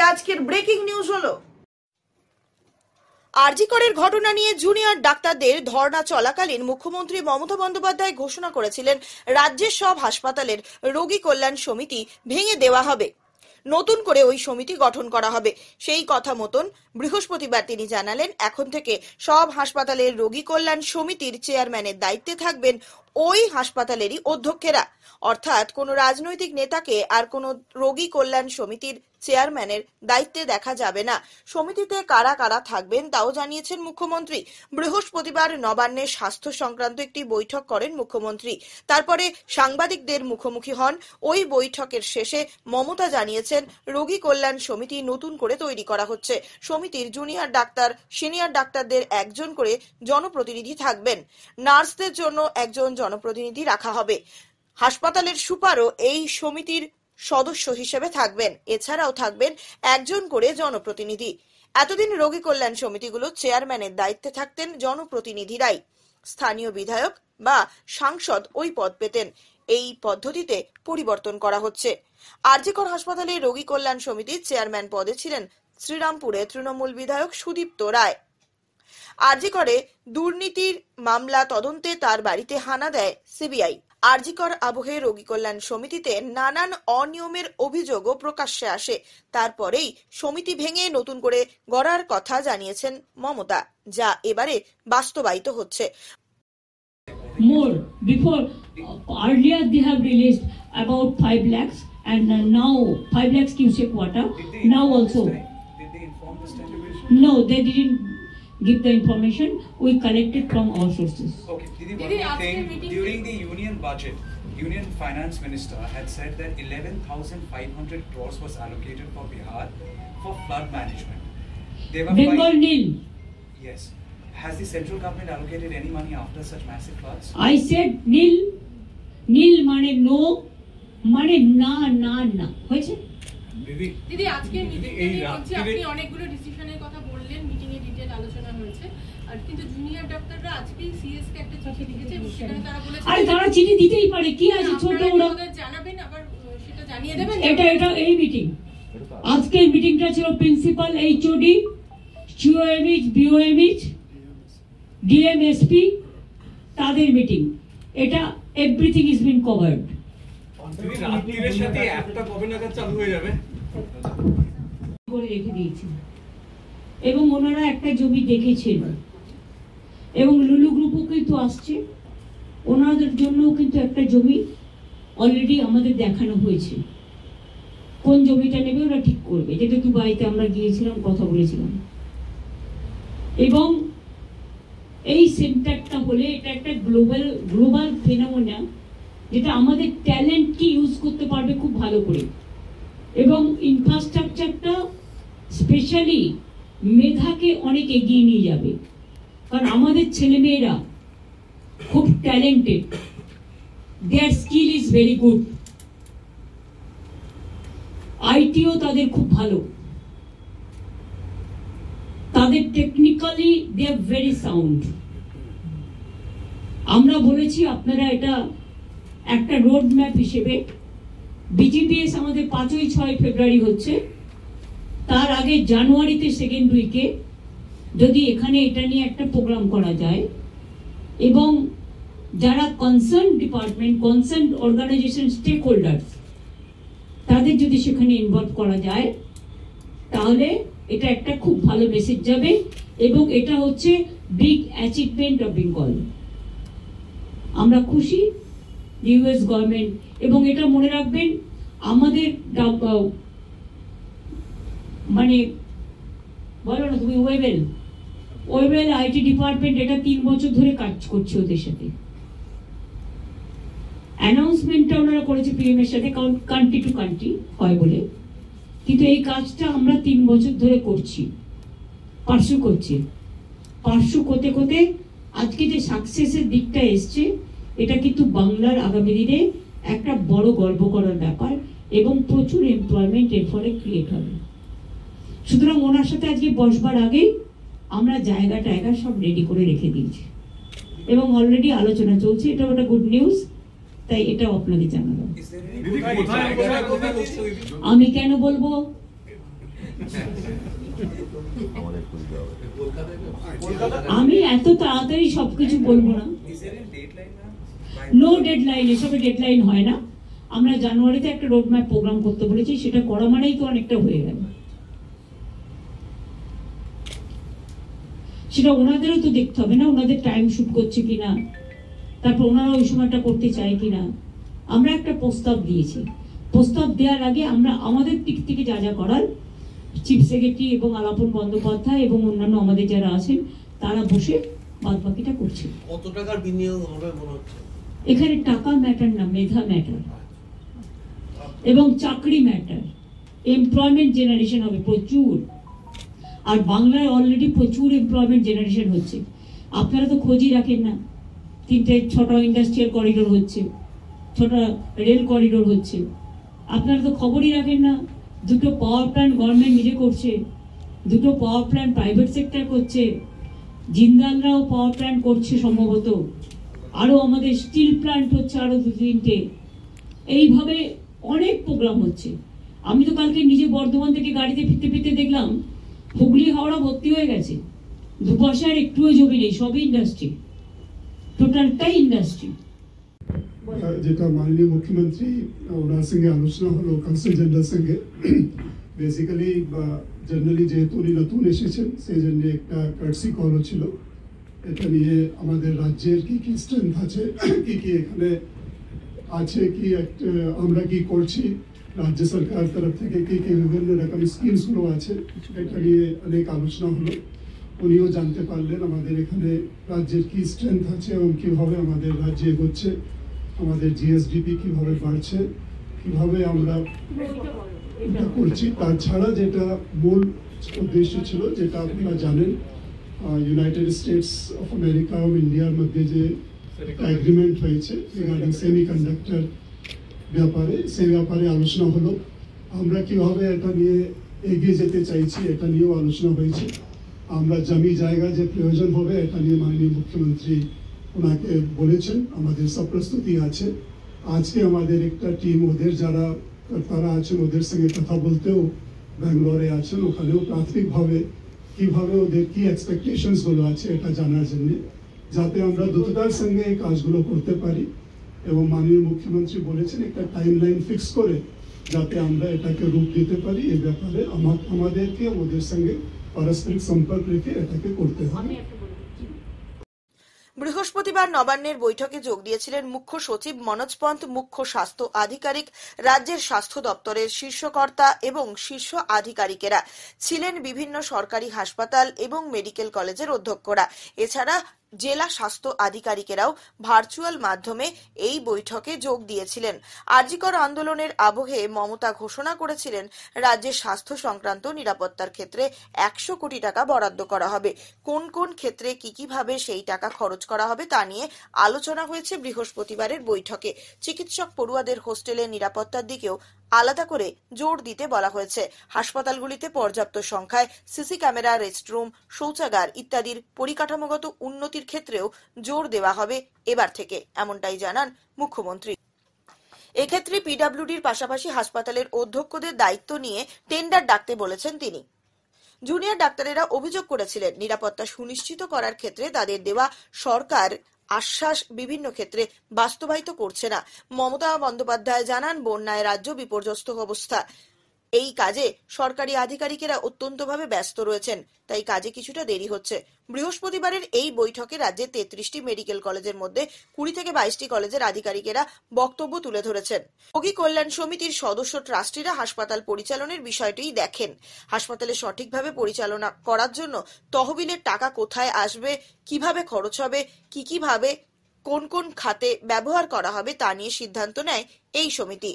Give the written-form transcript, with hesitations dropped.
আজকের breaking news হলো আরজি করের ঘটনা নিয়ে জুনিয়র ডাক্তারদের ধর্ণা চলাকালীন মুখ্যমন্ত্রী মমতা বন্দ্যোপাধ্যায় ঘোষণা করেছিলেন রাজ্যের সব হাসপাতালের রোগী কল্যাণ সমিতি ভেঙে দেওয়া হবে, নতুন করে ওই সমিতি গঠন করা হবে। সেই কথা মতন বৃহস্পতিবার তিনি জানালেন, এখন থেকে সব হাসপাতালের রোগী কল্যাণ সমিতির চেয়ারম্যানের দায়িত্বে থাকবেন ওই হাসপাতালেরই অধ্যক্ষেরা, অর্থাৎ কোনো রাজনৈতিক নেতাকে আর কোনো রোগী কল্যাণ সমিতির চেয়ারম্যানের দায়িত্বে দেখা যাবে না। সমিতিতে কারা কারা থাকবেন তাও জানিয়েছেন মুখ্যমন্ত্রী। বৃহস্পতিবার নবান্নে স্বাস্থ্য সংক্রান্ত একটি বৈঠক করেন মুখ্যমন্ত্রী, তারপরে সাংবাদিকদের মুখোমুখি হন। ওই বৈঠকের শেষে মমতা জানিয়েছেন, রোগী কল্যাণ সমিতি নতুন করে তৈরি করা হচ্ছে। সমিতির জুনিয়র ডাক্তার, সিনিয়র ডাক্তারদের একজন করে জনপ্রতিনিধি থাকবেন, নার্সদের জন্য একজন জনপ্রতিনিধি রাখা হবে। হাসপাতালের সুপারও এই সমিতির সদস্য হিসেবে থাকবেন, এছাড়াও থাকবেন একজন করে জনপ্রতিনিধি। এতদিন রোগী কল্যাণ সমিতিগুলো চেয়ারম্যানের দায়িত্বে থাকতেন জনপ্রতিনিধিরাই, স্থানীয় বিধায়ক বা সাংসদ ওই পদ পেতেন। এই পদ্ধতিতে পরিবর্তন করা হচ্ছে। আরজি কর হাসপাতালে রোগী কল্যাণ সমিতির চেয়ারম্যান পদে ছিলেন শ্রীরামপুরে তৃণমূল বিধায়ক সুদীপ্ত রায়। আরজি করে দুর্নীতির মামলা তদন্তে তার বাড়িতে হানা দেয় সিবিআই। আরজি কর আবহে রোগী কল্যাণ সমিতিতে নানান অনিয়মের অভিযোগও প্রকাশ্যে আসে। তারপরেই সমিতি ভেঙে নতুন করে গড়ার কথা জানিয়েছেন মমতা, যা এবারে বাস্তবায়িত হচ্ছে। More before earlier they have released about 5 lakhs and now 5 lakhs QC quarter. Now also did they inform this time division? No, they didn't give the information. We collected from all sources. Okay, Didi, one more thing. During the union budget, Union Finance Minister had said that 11,500 crores was allocated for Bihar for flood management. They were Bengal nil. Yes. Has the central government allocated any money after such massive floods? I said nil. Nil mane no, mane na na na. হয়েছে? দিদি আজকে মিটিংয়ে হচ্ছে আপনি অনেকগুলো ডিসিশনের কথা বললেন, মিটিংয়ে ডিটেইল আলোচনা হয়েছে, আর কিন্তু জুনিয়র ডাক্তাররা আজকেই সিএস কে একটা চিঠি লিখেছে এবং সেখানে তারা বলেছে আরে তারা চিঠি দিতেই পারে, কি আছে ছোট ওরা জানাবেন, আবার সেটা জানিয়ে দেবেন। এটা এই মিটিং, আজকের মিটিংটা ছিল প্রিন্সিপাল, এইচওডি, সিওএমএইচ, বিওএমএইচ, ডিএমএসপি তাদের মিটিং। এটা এভরিথিং ইজ বিন কভার্ড। রাত্রির সাথে একটা কবে নাগাদ চালু হয়ে যাবে করে রেখে দিয়েছি এবং ওনারা একটা জমি দেখেছেন এবং লুলু গ্রুপও কিন্তু আসছে, ওনাদের জন্যও কিন্তু একটা জমি অলরেডি আমাদের দেখানো হয়েছে। কোন জমিটা নেবে ওরা ঠিক করবে, যেটা দুবাইতে আমরা গিয়েছিলাম, কথা বলেছিলাম। এবং এই সেন্টারটা হলে এটা একটা গ্লোবাল ফেনোমেনা, যেটা আমাদের ট্যালেন্টকে ইউজ করতে পারবে খুব ভালো করে, এবং ইনফ্রাস্ট্রাকচারটা স্পেশালি মেধাকে অনেক এগিয়ে নিয়ে যাবে। কারণ আমাদের ছেলেমেয়েরা খুব talented, their skill is very good, আইটিও তাদের খুব ভালো, তাদের technically they are very sound. আমরা বলেছি আপনারা এটা একটা রোড ম্যাপ হিসেবে, বিজিপিএস আমাদের 5-6 ফেব্রুয়ারি হচ্ছে, তার আগে জানুয়ারিতে সেকেন্ড উইকে যদি এখানে এটা নিয়ে একটা প্রোগ্রাম করা যায় এবং যারা concern department, concern organization, stakeholders, তাদের যদি সেখানে ইনভলভ করা যায় তাহলে এটা একটা খুব ভালো মেসেজ যাবে এবং এটা হচ্ছে বিগ অ্যাচিভমেন্ট অফ বেঙ্গল। আমরা খুশি ইউএস গভর্নমেন্ট, এবং এটা মনে রাখবেন আমাদের মানে বলো না তুমি ওয়েবেল আইটি ডিপার্টমেন্ট এটা 3 বছর ধরে কাজ করছে ওদের সাথে। অ্যানাউন্সমেন্টটা ওনারা করেছে পিএম এর সাথে, কান্ট্রি টু কান্ট্রি হয় বলে, কিন্তু এই কাজটা আমরা 3 বছর ধরে করছি, পার্সু করতে করতে আজকে যে সাকসেসের দিকটা এসছে, এটা কিন্তু বাংলার আগামী দিনে একটা বড় গর্ব করার ব্যাপার এবং প্রচুর এমপ্লয়মেন্ট এর ফলে ক্রিয়েট হবে। সুতরাং ওনার সাথে আজকে বসবার আগেই আমরা জায়গা সব রেডি করে রেখে দিয়েছি এবং অলরেডি আলোচনা চলছে। এটা একটা গুড নিউজ, তাই এটাও আপনাদের জানালাম। আমি কেন বলবো, আমি এত তাড়াতাড়ি সবকিছু বলবো না, নো ডেডলাইন, এসবে ডেডলাইন হয় না। আমরা জানুয়ারিতে একটা রোডম্যাপ প্রোগ্রাম করতে বলেছি, সেটা করা মানেই তো অনেকটা হয়ে গেল। সেটা ওনাদেরও তো দেখতে হবে না, ওনাদের টাইম শুট করছে কিনা, তারপর ওনারা ওই সময়টা করতে চায় কিনা। আমরা একটা প্রস্তাব দিয়েছি, প্রস্তাব দেওয়ার আগে আমরা আমাদের দিক থেকে যা যা করার চিফ সেক্রেটারি এবং আলাপন বন্দ্যোপাধ্যায় এবং অন্যান্য আমাদের যারা আছেন তারা বসে বাদ বাকিটা করছে। কত টাকার বিনিয়োগ হবে মনে হচ্ছে? এখানে টাকা ম্যাটার না, মেধা ম্যাটার এবং চাকরি ম্যাটার। এমপ্লয়মেন্ট জেনারেশন হবে প্রচুর, আর বাংলায় অলরেডি প্রচুর এমপ্লয়মেন্ট জেনারেশন হচ্ছে। আপনারা তো খোঁজই রাখেন না, 6টা ইন্ডাস্ট্রিয়াল করিডোর হচ্ছে, 6টা রেল করিডোর হচ্ছে, আপনারা তো খবরই রাখেন না। 2টো পাওয়ার প্ল্যান্ট গভর্নমেন্ট নিজে করছে, 2টো পাওয়ার প্ল্যান্ট প্রাইভেট সেক্টর করছে, জিন্দালরাও পাওয়ার প্ল্যান্ট করছে সম্ভবত, আরো আমাদের স্টিল প্ল্যান্ট হচ্ছে আরো 2-3টে। এইভাবে অনেক প্রোগ্রাম হচ্ছে। আমি তো কালকে নিজে বর্ধমান থেকে গাড়িতে ফিরতে ফিরতে দেখলাম হুগলি হাওড়া ভর্তি হয়ে গেছে, 2 পয়সার একটুও জমি নেই, সবই ইন্ডাস্ট্রি, টোটালটাই ইন্ডাস্ট্রি। যেটা মাননীয় মুখ্যমন্ত্রী ওনার সঙ্গে আলোচনা হলো কাউন্সিল জেনারেল সঙ্গে, বেসিক্যালি জেনারেলি যেহেতু উনি নতুন এসেছেন সেই জন্য একটা কার্টসি কল ছিল। এটা নিয়ে আমাদের রাজ্যের কি কি স্ট্রেংথ আছে, কি কি এখানে আছে, কি আমরা কি করছি, রাজ্য সরকার তরফ থেকে কি কি বিভিন্ন রকম স্কিমসগুলো আছে, এটা নিয়ে অনেক আলোচনা হলো। উনিও জানতে পারলেন আমাদের এখানে রাজ্যের কি স্ট্রেংথ আছে এবং কীভাবে আমাদের রাজ্যে এগোচ্ছে, আমাদের জিএসডিপি কিভাবে বাড়ছে, কিভাবে আমরা এটা করছি। তাছাড়া যেটা মূল উদ্দেশ্য ছিল, যেটা আপনারা জানেন, ইউনাইটেড স্টেটস অফ আমেরিকা ও ইন্ডিয়ার মধ্যে যে এগ্রিমেন্ট হয়েছে রিগার্ডিং সেমিকন্ডাক্টর ব্যাপারে, সেই ব্যাপারে আলোচনা হলো। আমরা কিভাবে এটা নিয়ে এগিয়ে যেতে চাইছি এটা নিয়েও আলোচনা হয়েছে। আমরা জমি জায়গা যে প্রয়োজন হবে এটা নিয়ে মাননীয় মুখ্যমন্ত্রী ওনাকে বলেছেন, আমাদের সব প্রস্তুতি আছে। আজকে আমাদের একটা টিম ওদের যারা তারা আছেন ওদের সঙ্গে কথা বলতেও ব্যাঙ্গালোরে আছেন, ওখানেও প্রাথমিকভাবে কিভাবে ওদের কি এক্সপেকটেশনস গুলো আছে এটা জানার জন্য, যাতে আমরা দ্রুততার সঙ্গে এই কাজগুলো করতে পারি। এবং মাননীয় মুখ্যমন্ত্রী বলেছেন একটা টাইমলাইন ফিক্স করে যাতে আমরা এটাকে রূপ দিতে পারি। এই ব্যাপারে আমাদেরকে ওদের সঙ্গে পারস্পরিক সম্পর্ক রেখে এটাকে করতে হবে। বৃহস্পতিবার নবান্নের বৈঠকে যোগ দিয়েছিলেন মুখ্য সচিব মনোজ পন্ত, মুখ্য স্বাস্থ্য আধিকারিক, রাজ্যের স্বাস্থ্য দপ্তরের শীর্ষকর্তা এবং শীর্ষ আধিকারিকেরা ছিলেন বিভিন্ন সরকারি হাসপাতাল এবং মেডিকেল কলেজের অধ্যক্ষরা। এছাড়া জেলা স্বাস্থ্য আধিকারিকেরাও ভার্চুয়াল মাধ্যমে এই বৈঠকে যোগ দিয়েছিলেন। আরজিকর আন্দোলনের আবহে মমতা ঘোষণা করেছিলেন রাজ্যের স্বাস্থ্য সংক্রান্ত নিরাপত্তার ক্ষেত্রে 100 কোটি টাকা বরাদ্দ করা হবে। কোন কোন ক্ষেত্রে কিভাবে সেই টাকা খরচ করা হবে তা নিয়ে আলোচনা হয়েছে বৃহস্পতিবারের বৈঠকে। চিকিৎসক পড়ুয়াদের হোস্টেলের নিরাপত্তার দিকেও আলাদা করে জোর দিতে বলা হয়েছে। হাসপাতালগুলিতে পর্যাপ্ত সংখ্যায় সিসি ক্যামেরা, রেস্টরুম, শৌচাগার ইত্যাদির পরিকাঠামোগত উন্নতির ক্ষেত্রেও জোর দেওয়া হবে এবার থেকে, এমনটাই জানান মুখ্যমন্ত্রী। এক্ষেত্রে পিডব্লিউডির পাশাপাশি হাসপাতালের অধ্যক্ষদের দায়িত্ব নিয়ে টেন্ডার ডাকতে বলেছেন তিনি। জুনিয়র ডাক্তারেরা অভিযোগ করেছিলেন নিরাপত্তা সুনিশ্চিত করার ক্ষেত্রে তাদের দেওয়া সরকার আশ্বাস বিভিন্ন ক্ষেত্রে বাস্তবায়িত করছে না। মমতা বন্দ্যোপাধ্যায় জানান, বন্যায় রাজ্য বিপর্যস্ত অবস্থা। এই কাজে সরকারি আধিকারিকেরা অত্যন্তভাবে ব্যস্ত রয়েছেন, তাই কাজে কিছুটা দেরি হচ্ছে। বৃহস্পতিবারের এই বৈঠকে রাজ্যের 33টি মেডিকেল কলেজের মধ্যে 20 থেকে 22টি কলেজের আধিকারিকেরা বক্তব্য তুলে ধরেছেন। রোগী কল্যাণ সমিতির সদস্য ট্রাস্টিরা হাসপাতাল পরিচালনের বিষয়টিই দেখেন। হাসপাতালে সঠিকভাবে পরিচালনা করার জন্য তহবিলের টাকা কোথায় আসবে, কিভাবে খরচ হবে, কিভাবে কোন কোন খাতে ব্যবহার করা হবে তা নিয়ে সিদ্ধান্ত নেয় এই সমিতি।